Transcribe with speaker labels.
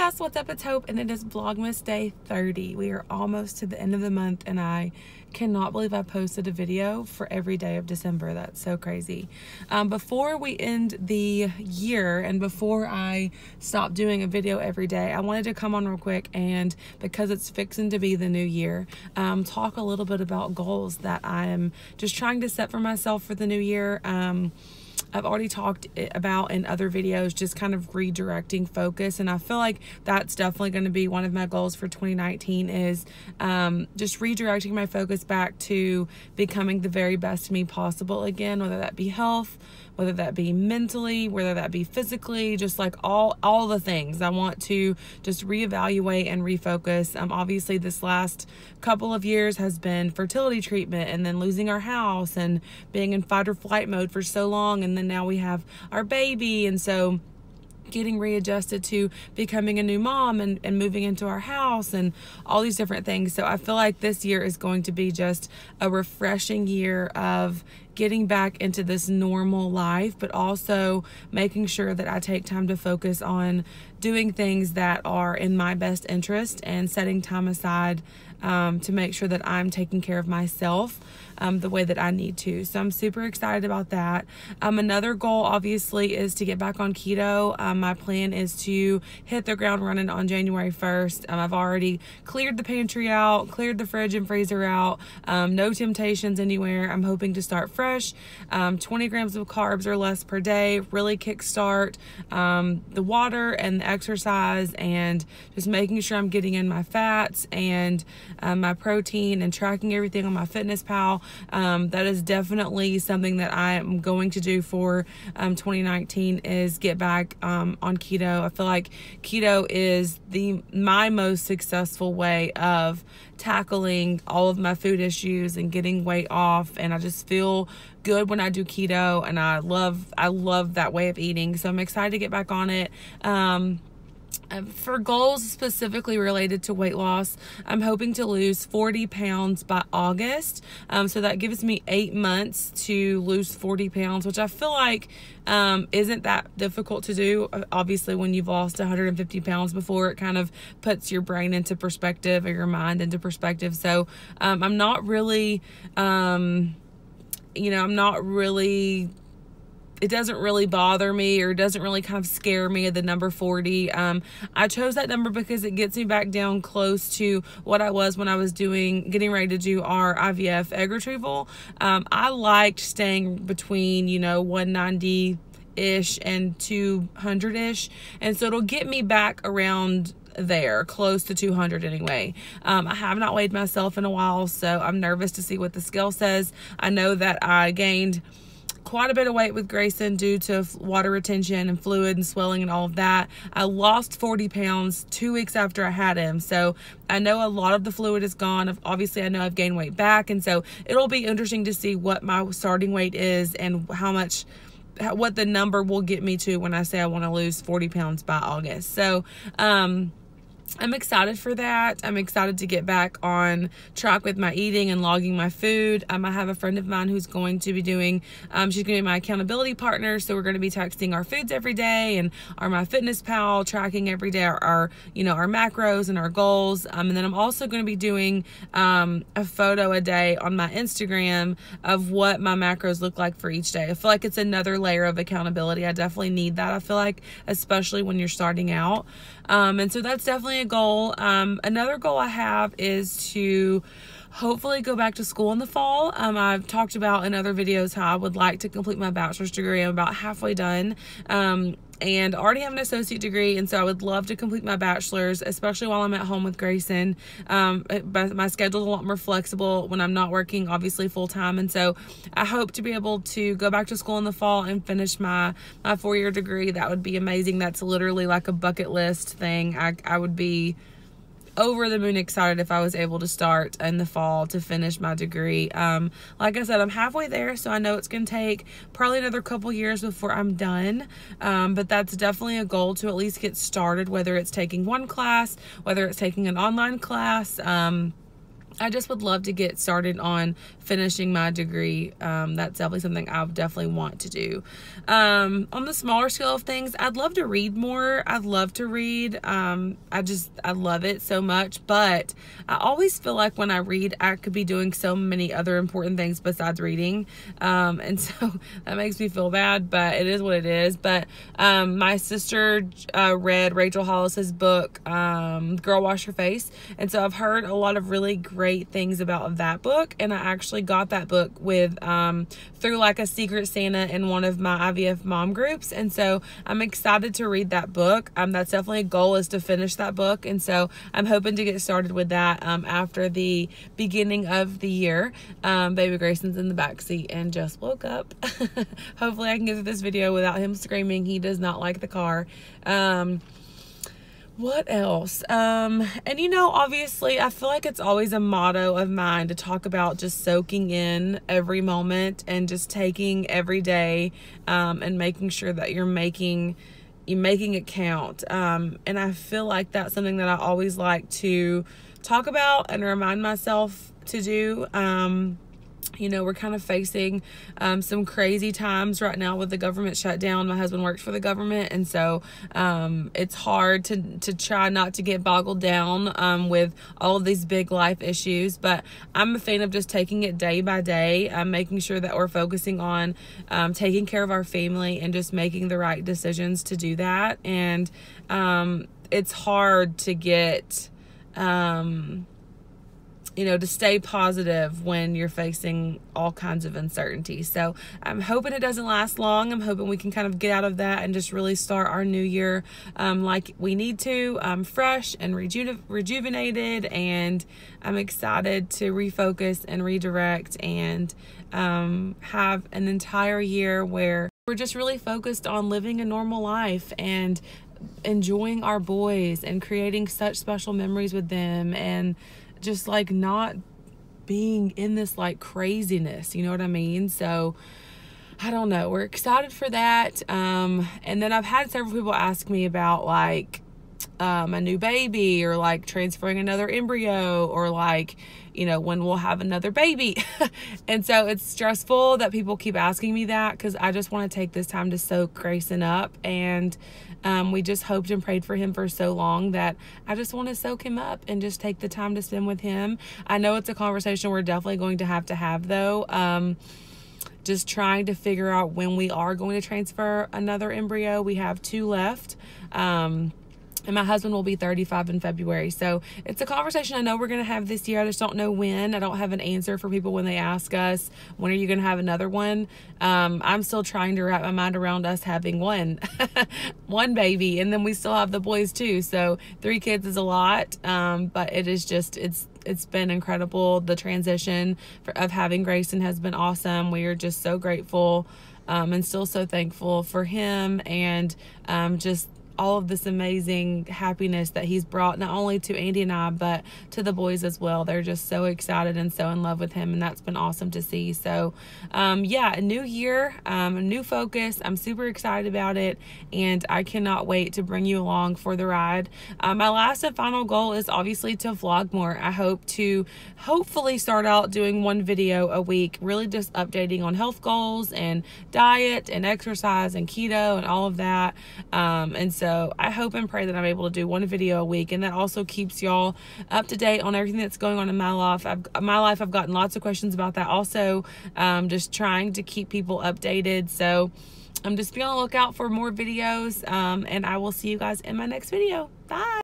Speaker 1: guys, what's up? It's Hope, and it is Vlogmas Day 30. We are almost to the end of the month, and I cannot believe I posted a video for every day of December. That's so crazy. Before we end the year, and before I stop doing a video every day, I wanted to come on real quick, and because it's fixing to be the new year, talk a little bit about goals that I am just trying to set for myself for the new year. I've already talked about in other videos, just kind of redirecting focus, and I feel like that's definitely going to be one of my goals for 2019 is just redirecting my focus back to becoming the very best me possible again, whether that be health, whether that be mentally, whether that be physically, just like all the things. I want to just reevaluate and refocus. Obviously this last couple of years has been fertility treatment, and then losing our house and being in fight or flight mode for so long, and then now we have our baby, and so getting readjusted to becoming a new mom and moving into our house and all these different things. So I feel like this year is going to be just a refreshing year of getting back into this normal life, but also making sure that I take time to focus on doing things that are in my best interest and setting time aside to make sure that I'm taking care of myself the way that I need to. So I'm super excited about that. Another goal obviously is to get back on keto. My plan is to hit the ground running on January 1st. I've already cleared the pantry out, cleared the fridge and freezer out. No temptations anywhere. I'm hoping to start fresh. 20 grams of carbs or less per day, really kickstart the water and the exercise, and just making sure I'm getting in my fats and my protein and tracking everything on MyFitnessPal. That is definitely something that I am going to do for 2019 is get back on keto. I feel like keto is my most successful way of tackling all of my food issues and getting weight off, and I just feel good when I do keto, and I love that way of eating. So I'm excited to get back on it. For goals specifically related to weight loss, I'm hoping to lose 40 pounds by August. So that gives me 8 months to lose 40 pounds, which I feel like isn't that difficult to do. Obviously, when you've lost 150 pounds before, it kind of puts your brain into perspective or your mind into perspective. So I'm not really, it doesn't really bother me, or doesn't really kind of scare me, the number 40. I chose that number because it gets me back down close to what I was when I was getting ready to do our IVF egg retrieval. I liked staying between, 190-ish and 200-ish. And so it'll get me back around there, close to 200 anyway. I have not weighed myself in a while, so I'm nervous to see what the scale says. I know that I gained quite a bit of weight with Grayson due to water retention and fluid and swelling and all of that. I lost 40 pounds 2 weeks after I had him, so I know a lot of the fluid is gone. Obviously, I know I've gained weight back, and so it'll be interesting to see what my starting weight is and what the number will get me to when I say I want to lose 40 pounds by August. So I'm excited for that. I'm excited to get back on track with my eating and logging my food. I have a friend of mine who's going to be doing, she's going to be my accountability partner. So we're going to be texting our foods every day and our MyFitnessPal tracking every day, our macros and our goals. And then I'm also going to be doing a photo a day on my Instagram of what my macros look like for each day. I feel like it's another layer of accountability. I definitely need that. I feel like, especially when you're starting out. And so that's definitely a goal. Another goal I have is to hopefully go back to school in the fall. I've talked about in other videos how I would like to complete my bachelor's degree. I'm about halfway done. And already have an associate degree, and so I would love to complete my bachelor's, especially while I'm at home with Grayson. But my schedule's a lot more flexible when I'm not working, obviously, full-time, and so I hope to be able to go back to school in the fall and finish my 4-year degree. That would be amazing. That's literally like a bucket list thing. I would be over the moon excited if I was able to start in the fall to finish my degree. Like I said, I'm halfway there, so I know it's going to take probably another couple years before I'm done. But that's definitely a goal to at least get started, whether it's taking one class, whether it's taking an online class. I just would love to get started on finishing my degree. That's definitely something I definitely want to do. On the smaller scale of things, I'd love to read more. I'd love to read. I love it so much, but I always feel like when I read, I could be doing so many other important things besides reading. And so that makes me feel bad, but it is what it is. But my sister read Rachel Hollis's book, Girl Wash Your Face. And so I've heard a lot of really great things about that book, and I actually got that book with through like a Secret Santa in one of my IVF mom groups, and so I'm excited to read that book. That's definitely a goal, is to finish that book, and so I'm hoping to get started with that after the beginning of the year. Baby Grayson's in the backseat and just woke up. Hopefully I can get through this video without him screaming. He does not like the car. What else? And you know, obviously, I feel like it's always a motto of mine to talk about just soaking in every moment and just taking every day, and making sure that you're making it count. And I feel like that's something that I always like to talk about and remind myself to do. You know, we're kind of facing some crazy times right now with the government shutdown. My husband works for the government, and so it's hard to try not to get boggled down with all of these big life issues. But I'm a fan of just taking it day by day, making sure that we're focusing on taking care of our family and just making the right decisions to do that. And it's hard to get you know, to stay positive when you're facing all kinds of uncertainty. So I'm hoping it doesn't last long. I'm hoping we can kind of get out of that and just really start our new year like we need to, fresh and rejuvenated. And I'm excited to refocus and redirect and have an entire year where we're just really focused on living a normal life and enjoying our boys and creating such special memories with them, and just like not being in this like craziness, you know what I mean? So I don't know, we're excited for that. And then I've had several people ask me about like a new baby, or like transferring another embryo, or like, you know, when we'll have another baby. And so it's stressful that people keep asking me that, because I just want to take this time to soak Grayson up. And we just hoped and prayed for him for so long that I just want to soak him up and just take the time to spend with him. I know it's a conversation we're definitely going to have though. Just trying to figure out when we are going to transfer another embryo. We have 2 left. And my husband will be 35 in February. So it's a conversation I know we're going to have this year. I just don't know when. I don't have an answer for people when they ask us, when are you going to have another one? I'm still trying to wrap my mind around us having one baby. And then we still have the boys too. So 3 kids is a lot. But it is just, it's been incredible. The transition of having Grayson has been awesome. We are just so grateful and still so thankful for him, and just all of this amazing happiness that he's brought not only to Andy and I, but to the boys as well. They're just so excited and so in love with him, and that's been awesome to see. So yeah, a new year, a new focus. I'm super excited about it, and I cannot wait to bring you along for the ride. My last and final goal is obviously to vlog more. I hope to hopefully start out doing 1 video a week, really just updating on health goals and diet and exercise and keto and all of that. And so I hope and pray that I'm able to do 1 video a week, and that also keeps y'all up to date on everything that's going on in my life. I've gotten lots of questions about that also, just trying to keep people updated. So just be on the lookout for more videos, and I will see you guys in my next video. Bye.